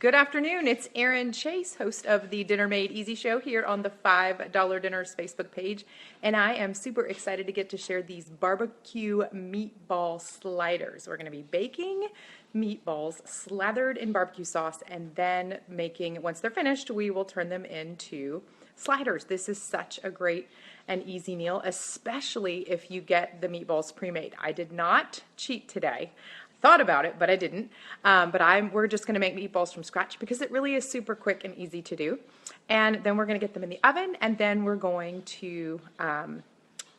Good afternoon. It's Erin Chase, host of the Dinner Made Easy show here on the $5 Dinners Facebook page. And I am super excited to get to share these barbecue meatball sliders. We're going to be baking meatballs slathered in barbecue sauce and then making, once they're finished, we will turn them into sliders. This is such a great and easy meal, especially if you get the meatballs pre-made. I did not cheat today. Thought about it, but I didn't. We're just going to make meatballs from scratch because it really is super quick and easy to do. And then we're going to get them in the oven, and then we're going to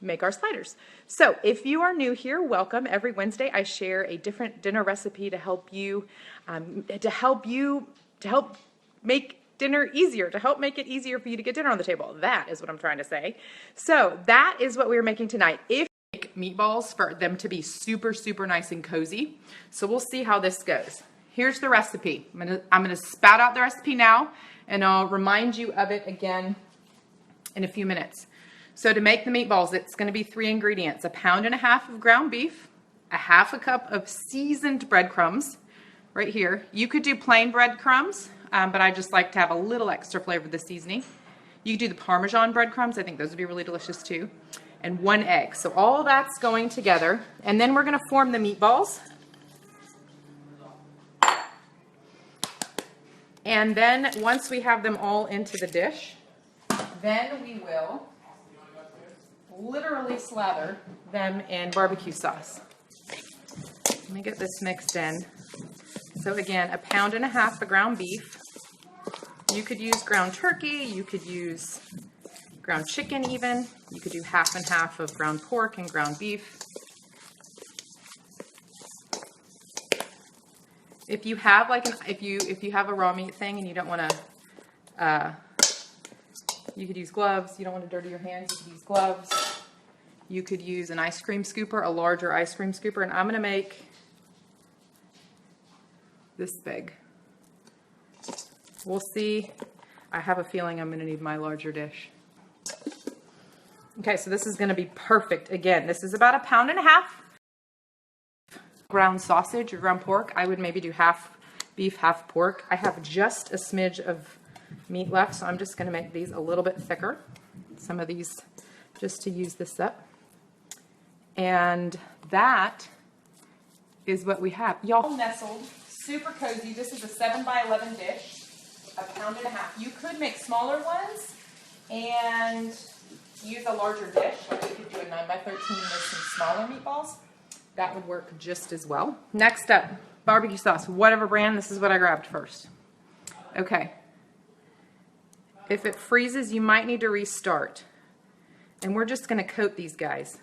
make our sliders. So if you are new here, welcome. Every Wednesday I share a different dinner recipe to help make dinner easier, to help make it easier for you to get dinner on the table. That is what I'm trying to say. So that is what we're making tonight. Meatballs for them to be super, super nice and cozy. So we'll see how this goes. Here's the recipe. I'm gonna spout out the recipe now, and I'll remind you of it again in a few minutes. So to make the meatballs, it's gonna be 3 ingredients: 1.5 pounds of ground beef, 1/2 cup of seasoned breadcrumbs, right here. You could do plain breadcrumbs, but I just like to have a little extra flavor of the seasoning. You could do the Parmesan breadcrumbs. I think those would be really delicious too. And 1 egg. So all that's going together. And then we're going to form the meatballs. And then once we have them all into the dish, then we will literally slather them in barbecue sauce. Let me get this mixed in. So again, 1.5 pounds of ground beef. You could use ground turkey, you could use ground chicken even. You could do 1/2 and 1/2 of ground pork and ground beef. If you have if you have a raw meat thing and you don't want to, you could use gloves. You don't want to dirty your hands, you could use gloves. You could use an ice cream scooper, a larger ice cream scooper, and I'm going to make this big. We'll see. I have a feeling I'm going to need my larger dish. Okay, so this is going to be perfect. Again, this is about 1.5 pounds. Ground sausage or ground pork. I would maybe do 1/2 beef, 1/2 pork. I have just a smidge of meat left, so I'm just going to make these a little bit thicker. Some of these just to use this up. And that is what we have. Y'all nestled, super cozy. This is a 7 by 11 dish, 1.5 pounds. You could make smaller ones and use a larger dish, like you could do a 9 by 13 with some smaller meatballs. That would work just as well. Next up, barbecue sauce, whatever brand. This is what I grabbed first. Okay. If it freezes, you might need to restart. And we're just going to coat these guys,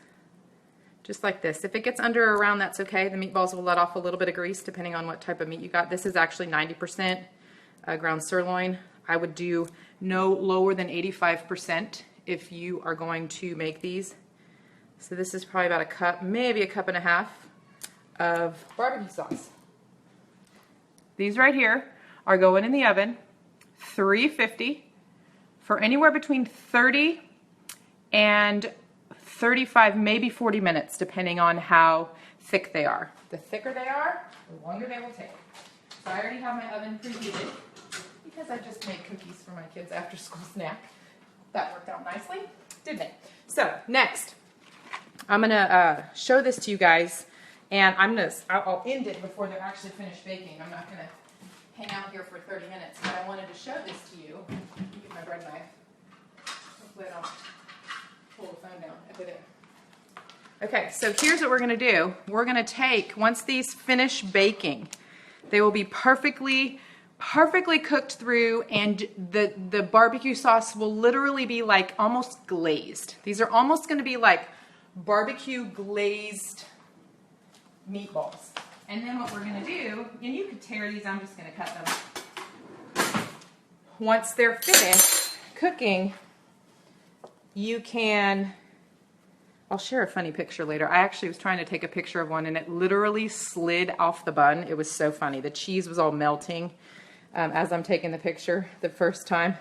just like this. If it gets under or around, that's okay. The meatballs will let off a little bit of grease depending on what type of meat you got. This is actually 90% ground sirloin. I would do no lower than 85% if you are going to make these. So this is probably about 1 cup, maybe 1.5 cups of barbecue sauce. These right here are going in the oven, 350 for anywhere between 30 and 35, maybe 40 minutes, depending on how thick they are. The thicker they are, the longer they will take. So I already have my oven preheated because I just made cookies for my kids' after school snack. That worked out nicely, didn't it? So next, I'm gonna show this to you guys, and I'll end it before they're actually finished baking. I'm not gonna hang out here for 30 minutes, but I wanted to show this to you. Let me get my bread knife. Hopefully I don't pull the phone down. Okay, there. Okay, so here's what we're gonna do. We're gonna take, once these finish baking, they will be perfectly cooked through, and the barbecue sauce will literally be like almost glazed. These are almost going to be like barbecue glazed meatballs. And then what we're going to do, and you could tear these, I'm just going to cut them. Once they're finished cooking, you can, I'll share a funny picture later. I actually was trying to take a picture of one and it literally slid off the bun. It was so funny. The cheese was all melting as I'm taking the picture the first time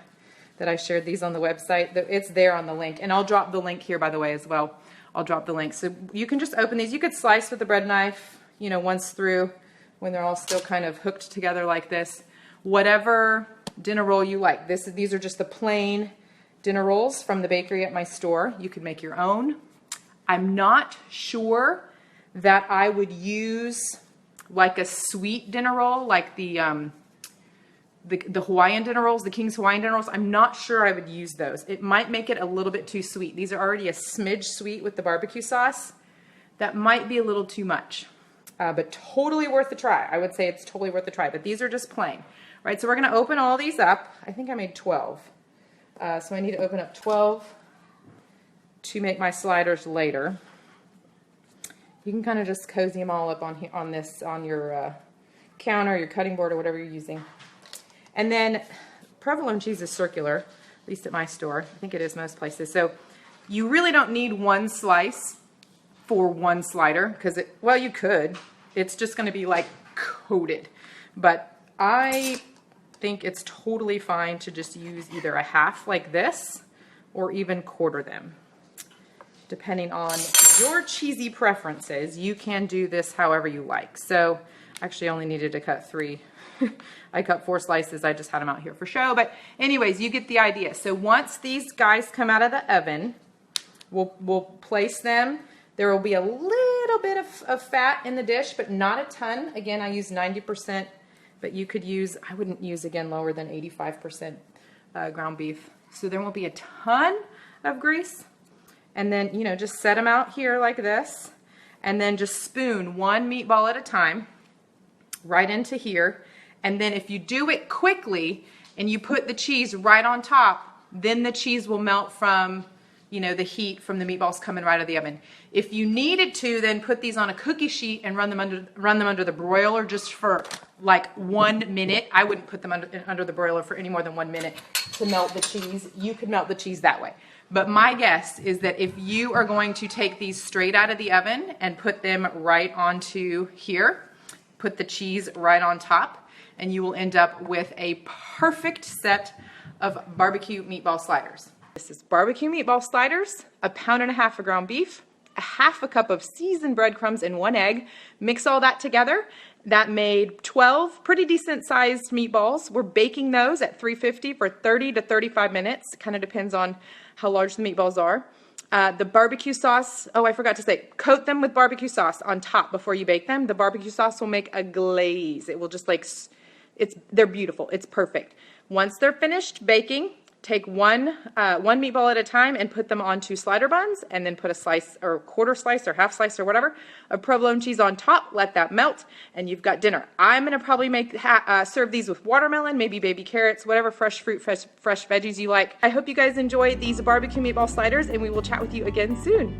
that I shared these on the website. It's there on the link, and I'll drop the link here, by the way, as well. I'll drop the link. So you can just open these. You could slice with the bread knife, once through when they're all still kind of hooked together like this. whatever dinner roll you like. These are just the plain dinner rolls from the bakery at my store. You could make your own. I'm not sure that I would use like a sweet dinner roll, like the Hawaiian dinner rolls, the King's Hawaiian dinner rolls. I'm not sure I would use those. It might make it a little bit too sweet. These are already a smidge sweet with the barbecue sauce. That might be a little too much, but totally worth a try. I would say it's totally worth a try, but these are just plain. Right, so we're gonna open all these up. I think I made 12. So I need to open up 12 to make my sliders later. You can kind of just cozy them all up on your counter, your cutting board, or whatever you're using. And then provolone cheese is circular, at least at my store. I think it is most places. So you really don't need one slice for one slider, because well, you could. It's just going to be like coated. But I think it's totally fine to just use either a half like this or even quarter them. Depending on your cheesy preferences, you can do this however you like. So actually I only needed to cut 3. I cut 4 slices. I just had them out here for show. But anyways, you get the idea. So once these guys come out of the oven, we'll place them. There will be a little bit of fat in the dish, but not a ton. Again, I use 90%, but you could use, I wouldn't use again lower than 85% ground beef. So there won't be a ton of grease. And then, you know, just set them out here like this, and then just spoon one meatball at a time right into here. And then if you do it quickly and you put the cheese right on top, then the cheese will melt from, you know, the heat from the meatballs coming right out of the oven. If you needed to, then put these on a cookie sheet and run them under the broiler just for like 1 minute. I wouldn't put them under the broiler for any more than 1 minute to melt the cheese. You could melt the cheese that way. But my guess is that if you are going to take these straight out of the oven and put them right onto here, put the cheese right on top, and you will end up with a perfect set of barbecue meatball sliders. This is barbecue meatball sliders, 1.5 pounds of ground beef, 1/2 cup of seasoned breadcrumbs, and 1 egg. Mix all that together. That made 12 pretty decent sized meatballs. We're baking those at 350 for 30 to 35 minutes. It kind of depends on how large the meatballs are. The barbecue sauce, oh, I forgot to say, coat them with barbecue sauce on top before you bake them. The barbecue sauce will make a glaze. It will just like, they're beautiful. It's perfect. Once they're finished baking, take one meatball at a time and put them onto slider buns, and then put a slice or quarter slice or half slice or whatever of provolone cheese on top. Let that melt, and you've got dinner. I'm gonna probably serve these with watermelon, maybe baby carrots, whatever fresh fruit, fresh veggies you like. I hope you guys enjoy these barbecue meatball sliders, and we will chat with you again soon.